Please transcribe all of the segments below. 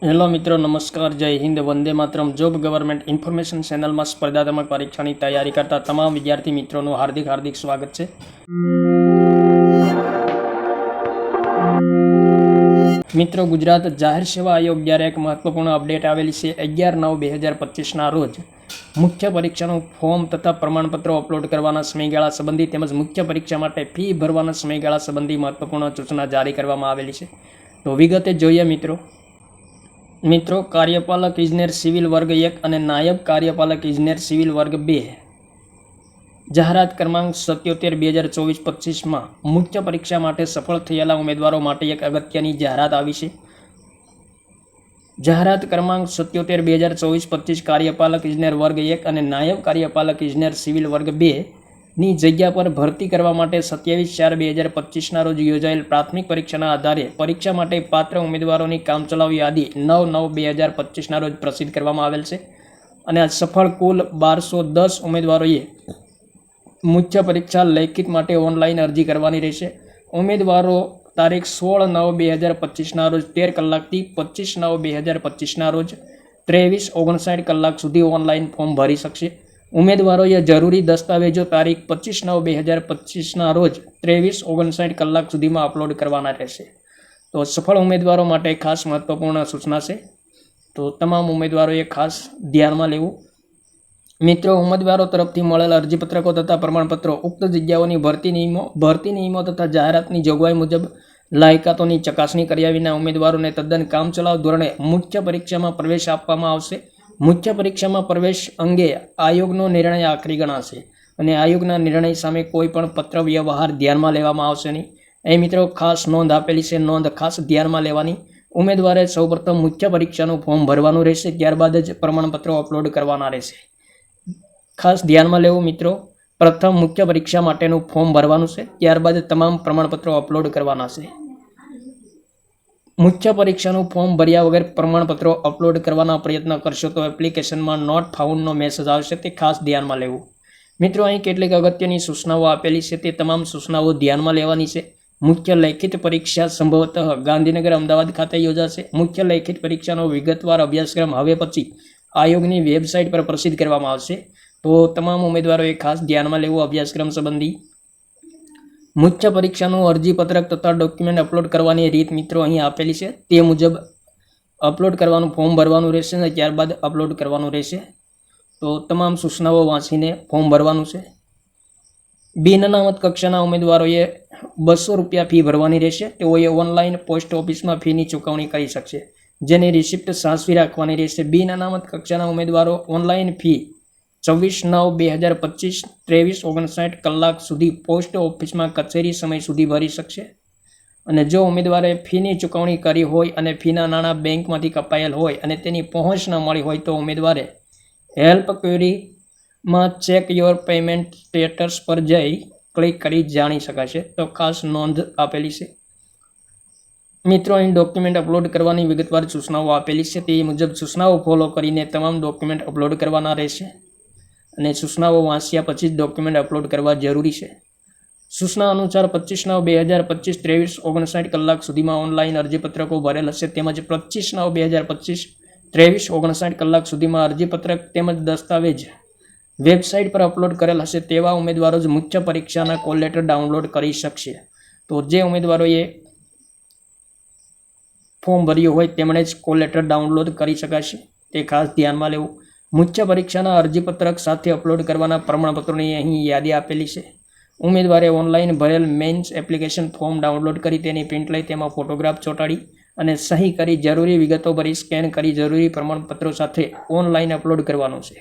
Hello મિત્રો, નમસ્કાર, જય Hind, Vande Mataram. Job government information ચેનલમાં સ્પર્ધાત્મક પરીક્ષાની તૈયારી કરતા તમામ વિદ્યાર્થી મિત્રોનું હાર્દિક સ્વાગત છે. મિત્રો, ગુજરાત જાહેર સેવા આયોગ દ્વારા એક મહત્વપૂર્ણ અપડેટ આવેલી છે. 11/9/2025ના રોજ મુખ્ય પરીક્ષાનું ફોર્મ તથા પ્રમાણપત્રો અપલોડ કરવાના સમયગાળા સંબંધી તેમજ મુખ્ય પરીક્ષા માટે ફી ભરવાના સમયગાળા સંબંધી મહત્વપૂર્ણ સૂચના જારી કરવામાં આવેલી છે. તો વિગતે જોઈએ મિત્રો, કાર્યપાલક ઇજનેર સિવિલ વર્ગ 1 અને નાયબ કાર્યપાલક ઇજનેર સિવિલ વર્ગ 2 જાહેરાત ક્રમાંક 77/2024-25માં મુખ્ય પરીક્ષા માટે સફળ થયેલા ઉમેદવારો માટે એક અગત્યની જાહેરાત આવી છે. જાહેરાત ક્રમાંક 77/2024-25 કાર્યપાલક ઇજનેર વર્ગ 1 અને નાયબ કાર્યપાલક ઇજનેર સિવિલ વર્ગ 2 ની જગ્યા પર ભરતી કરવા માટે 27/4/2025ના રોજ યોજાયેલ પ્રાથમિક પરીક્ષાના આધારે પરીક્ષા માટે પાત્ર ઉમેદવારોની કામચલાઉ યાદી 9/9/2025ના રોજ પ્રસિદ્ધ કરવામાં આવેલ છે. અને આ સફળ કુલ 1210 ઉમેદવારોએ મુખ્ય પરીક્ષા લેખિત માટે ઓનલાઈન અરજી કરવાની રહેશે. ઉમેદવારો તારીખ 16/9/2025ના રોજ 13 કલાકથી 25/9/2025ના રોજ 23:59 કલાક સુધી ઓનલાઈન ફોર્મ ભરી શકશે. ઉમેદવારોએ જરૂરી દસ્તાવેજો તારીખ 25/9/2025ના રોજ 23:59 કલાક સુધીમાં અપલોડ કરવાના રહેશે. તો સફળ ઉમેદવારો માટે ખાસ મહત્વપૂર્ણ સૂચના છે, તો તમામ ઉમેદવારોએ ખાસ ધ્યાનમાં લેવું. મિત્રો, ઉમેદવારો તરફથી મળેલ અરજીપત્રકો તથા પ્રમાણપત્રો ઉક્ત જગ્યાઓની ભરતી નિયમો તથા જાહેરાતની જોગવાઈ મુજબ લાયકાતોની ચકાસણી કર્યા વિના ઉમેદવારોને તદ્દન કામચલાઉ ધોરણે મુખ્ય પરીક્ષામાં પ્રવેશ આપવામાં આવશે. મુખ્ય પરીક્ષામાં પ્રવેશ અંગે આયોગનો નિર્ણય આખરી ગણાશે અને આયોગના નિર્ણય સામે કોઈ પણ પત્ર વ્યવહાર ધ્યાનમાં લેવામાં આવશે નહીં. અહીં મિત્રો ખાસ નોંધ આપેલી છે, નોંધ ખાસ ધ્યાનમાં લેવાની. ઉમેદવારે સૌપ્રથમ મુખ્ય પરીક્ષાનું ફોર્મ ભરવાનું રહેશે, ત્યારબાદ જ પ્રમાણપત્રો અપલોડ કરવાના રહેશે. ખાસ ધ્યાનમાં લેવું મિત્રો, પ્રથમ મુખ્ય પરીક્ષા માટેનું ફોર્મ ભરવાનું છે, ત્યારબાદ તમામ પ્રમાણપત્રો અપલોડ કરવાના છે. મુખ્ય પરીક્ષાનું ફોર્મ ભર્યા વગર પ્રમાણપત્રો અપલોડ કરવાના પ્રયત્ન કરશો તો એપ્લિકેશનમાં નોટ ફાઉન્ડનો મેસેજ આવશે, તે ખાસ ધ્યાનમાં લેવું. મિત્રો, અહીં કેટલીક અગત્યની સૂચનાઓ આપેલી છે, તે તમામ સૂચનાઓ ધ્યાનમાં લેવાની છે. મુખ્ય લેખિત પરીક્ષા સંભવતઃ ગાંધીનગર, અમદાવાદ ખાતે યોજાશે. મુખ્ય લેખિત પરીક્ષાનો વિગતવાર અભ્યાસક્રમ હવે પછી આયોગની વેબસાઇટ પર પ્રસિદ્ધ કરવામાં આવશે. તો તમામ ઉમેદવારોએ ખાસ ધ્યાનમાં લેવું અભ્યાસક્રમ સંબંધી. મુખ્ય પરીક્ષાનું અરજીપત્રક તથા ડોક્યુમેન્ટ અપલોડ કરવાની રીત મિત્રો અહીં આપેલી છે, તે મુજબ અપલોડ કરવાનું ફોર્મ ભરવાનું રહેશે અને ત્યારબાદ અપલોડ કરવાનું રહેશે. તો તમામ સૂચનાઓ વાંચીને ફોર્મ ભરવાનું છે. બિન અનામત કક્ષાના ઉમેદવારોએ 200 રૂપિયા ફી ભરવાની રહેશે. તેઓએ ઓનલાઈન પોસ્ટ ઓફિસમાં ફીની ચૂકવણી કરી શકશે, જેની રિસિપ્ટ સાચવી રાખવાની રહેશે. બિન અનામત કક્ષાના ઉમેદવારો ઓનલાઈન ફી 24/9/2025 23:59 કલાક સુધી પોસ્ટ ઓફિસમાં કચેરી સમય સુધી ભરી શકશે. અને જો ઉમેદવારે ફીની ચૂકવણી કરી હોય અને ફીના નાણાં બેંકમાંથી કપાયેલ હોય અને તેની પહોંચ ન મળી હોય તો ઉમેદવારે હેલ્પ ક્વેરીમાં ચેક યોર પેમેન્ટ સ્ટેટસ પર જઈ ક્લિક કરી જાણી શકાશે. તો ખાસ નોંધ આપેલી છે. મિત્રો, અહીં ડોક્યુમેન્ટ અપલોડ કરવાની વિગતવાર સૂચનાઓ આપેલી છે, તે મુજબ સૂચનાઓ ફોલો કરીને તમામ ડોક્યુમેન્ટ અપલોડ કરવાના રહેશે અને સૂચનાઓ વાંચ્યા પછી જ ડોક્યુમેન્ટ અપલોડ કરવા જરૂરી છે. સૂચના અનુસાર 25/9/2025 23:59 કલાક સુધીમાં ઓનલાઈન અરજીપત્રકો ભરેલ હશે, તેમજ 25/9/2025 23:59 કલાક સુધીમાં અરજીપત્રક તેમજ દસ્તાવેજ વેબસાઇટ પર અપલોડ કરેલ હશે તેવા ઉમેદવારો જ મુખ્ય પરીક્ષાના કોલ લેટર ડાઉનલોડ કરી શકશે. તો જે ઉમેદવારોએ ફોર્મ ભર્યું હોય તેમણે જ કોલ લેટર ડાઉનલોડ કરી શકાશે, તે ખાસ ધ્યાનમાં લેવું. મુખ્ય પરીક્ષાના અરજીપત્રક સાથે અપલોડ કરવાના પ્રમાણપત્રોની અહીં યાદી આપેલી છે. ઉમેદવારે ઓનલાઈન ભરેલ મેન્સ એપ્લિકેશન ફોર્મ ડાઉનલોડ કરી તેની પ્રિન્ટ લઈ તેમાં ફોટોગ્રાફ ચોંટાડી અને સહી કરી જરૂરી વિગતો ભરી સ્કેન કરી જરૂરી પ્રમાણપત્રો સાથે ઓનલાઈન અપલોડ કરવાનું છે.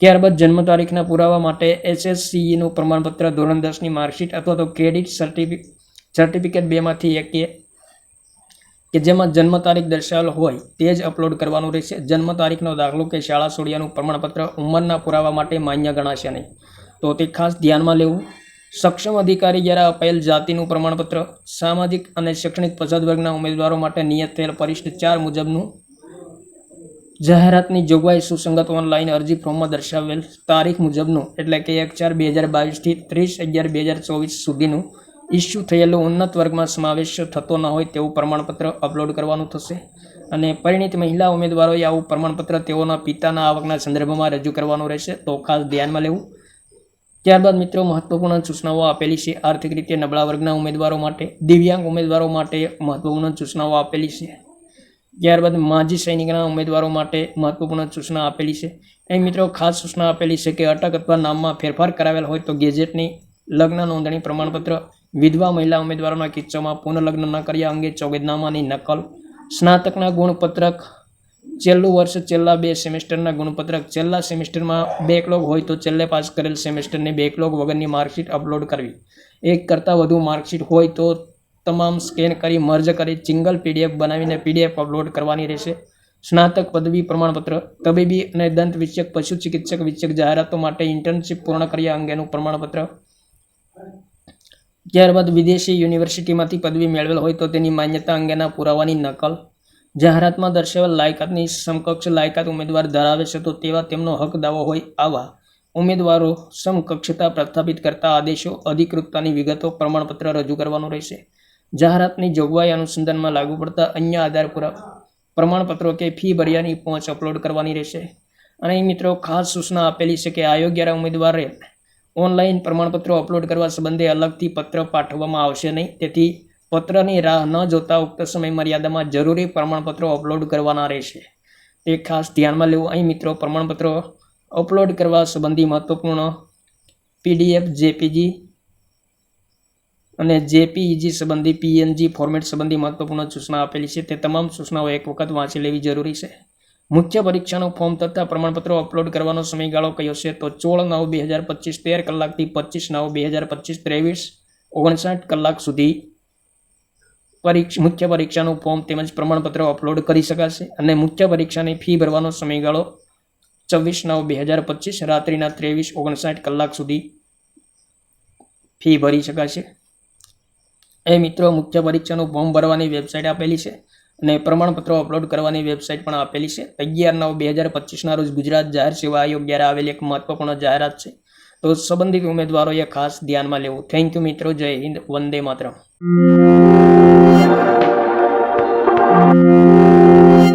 ત્યારબાદ જન્મ તારીખના પુરાવા માટે SSCEનું પ્રમાણપત્ર, ધોરણ 10ની માર્કશીટ અથવા તો ક્રેડિટ સર્ટિફિકેટ બેમાંથી એક કે જેમાં જન્મ તારીખ દર્શાવેલ હોય તે જ અપલોડ કરવાનું રહેશે. જન્મ તારીખનો દાખલો કે શાળા છોડ્યાનું પ્રમાણપત્ર ઉંમરના પુરાવા માટે માન્ય ગણાશે નહીં, તો તે ખાસ ધ્યાનમાં લેવું. સક્ષમ અધિકારી દ્વારા અપાયેલ જાતિનું પ્રમાણપત્ર. સામાજિક અને શૈક્ષણિક પછાત વર્ગના ઉમેદવારો માટે નિયત થયેલ પરિશિષ્ટ 4 મુજબનું જાહેરાતની જોગવાઈ સુસંગત ઓનલાઈન અરજી ફોર્મમાં દર્શાવેલ તારીખ મુજબનું એટલે કે 1/4/2022 થી 30/11/2024 સુધીનું ઇસ્યુ થયેલું ઉન્નત વર્ગમાં સમાવેશ થતો ન હોય તેવું પ્રમાણપત્ર અપલોડ કરવાનું થશે અને પરિણીત મહિલા ઉમેદવારોએ આવું પ્રમાણપત્ર તેઓના પિતાના આવકના સંદર્ભમાં રજૂ કરવાનું રહેશે, તો ખાસ ધ્યાનમાં લેવું. ત્યારબાદ મિત્રો મહત્વપૂર્ણ સૂચનાઓ આપેલી છે આર્થિક રીતે નબળા વર્ગના ઉમેદવારો માટે, દિવ્યાંગ ઉમેદવારો માટે મહત્વપૂર્ણ સૂચનાઓ આપેલી છે. ત્યારબાદ માજી સૈનિકના ઉમેદવારો માટે મહત્વપૂર્ણ સૂચના આપેલી છે. અહીં મિત્રો ખાસ સૂચના આપેલી છે કે અટક અથવા નામમાં ફેરફાર કરાવેલ હોય તો ગેજેટની લગ્ન નોંધણી પ્રમાણપત્ર, વિધવા મહિલા ઉમેદવારોના કિસ્સામાં પુનઃલગ્ન ન કર્યા અંગે ચોગેદનામાની નકલ, સ્નાતકના ગુણપત્રક, છેલ્લું વર્ષ છેલ્લા 2 સેમેસ્ટરના ગુણપત્રક, છેલ્લા સેમેસ્ટરમાં બેકલોગ હોય તો છેલ્લે પાસ કરેલ સેમેસ્ટરની બેકલોગ વગરની માર્કશીટ અપલોડ કરવી. એક કરતાં વધુ માર્કશીટ હોય તો તમામ સ્કેન કરી મર્જ કરી સિંગલ PDF બનાવીને PDF અપલોડ કરવાની રહેશે. સ્નાતક પદવી પ્રમાણપત્ર, તબીબી અને દંત વિષયક, પશુ ચિકિત્સક વિષયક જાહેરાતો માટે ઇન્ટર્નશીપ પૂર્ણ કર્યા અંગેનું પ્રમાણપત્ર. ત્યારબાદ વિદેશી યુનિવર્સિટીમાંથી પદવી મેળવેલ હોય તો તેની માન્યતા અંગેના પુરાવાની નકલ, જાહેરાતમાં દર્શાવેલ લાયકાતની સમકક્ષ લાયકાત ઉમેદવાર ધરાવે છે તો તેવા તેમનો હક દાવો હોય આવા ઉમેદવારો સમકક્ષતા પ્રસ્થાપિત કરતા આદેશો, અધિકૃતતાની વિગતો, પ્રમાણપત્ર રજૂ કરવાનું રહેશે. જાહેરાતની જોગવાઈ અનુસંધાનમાં લાગુ પડતા અન્ય આધાર પ્રમાણપત્રો કે ફી ભર્યાની પહોંચ અપલોડ કરવાની રહેશે. અને અહીં મિત્રો ખાસ સૂચના આપેલી છે કે અયોગ્ય ઉમેદવારે ઓનલાઈન પ્રમાણપત્રો અપલોડ કરવા સંબંધે અલગથી પત્ર પાઠવવામાં આવશે નહીં. તેથી પત્રની રાહ ન જોતા ઉક્ત સમય મર્યાદામાં જરૂરી પ્રમાણપત્રો અપલોડ કરવાના રહેશે, તે ખાસ ધ્યાનમાં લેવું. અહીં મિત્રો પ્રમાણપત્રો અપલોડ કરવા સંબંધી મહત્વપૂર્ણ PDF, JPG અને JPEG સંબંધી PNG ફોર્મેટ સંબંધી મહત્વપૂર્ણ સૂચના આપેલી છે. તે તમામ સૂચનાઓ એક વખત વાંચી લેવી જરૂરી છે. મુખ્ય પરીક્ષાનું ફોર્મ તથા પ્રમાણપત્રો અપલોડ કરવાનો સમયગાળો કયો છે તો 16/9/2025 13 કલાકથી 25/9/2025 23:59 કલાક સુધી મુખ્ય પરીક્ષાનું ફોર્મ તેમજ પ્રમાણપત્રો અપલોડ કરી શકાશે. અને મુખ્ય પરીક્ષાની ફી ભરવાનો સમયગાળો 24/9/2025 રાત્રિના 23:59 કલાક સુધી ફી ભરી શકાશે. એ મિત્રો મુખ્ય પરીક્ષાનું ફોર્મ ભરવાની વેબસાઇટ આપેલી છે અને પ્રમાણપત્રો અપલોડ કરવાની વેબસાઇટ પણ આપેલી છે. 11/9/2025 રોજ ગુજરાત જાહેર સેવા આયોગ દ્વારા આવેલી એક મહત્વપૂર્ણ જાહેરાત છે, તો સંબંધિત ઉમેદવારોએ ખાસ ધ્યાનમાં લેવું. થેન્ક યુ મિત્રો. જય હિન્દ. વંદે માતરમ.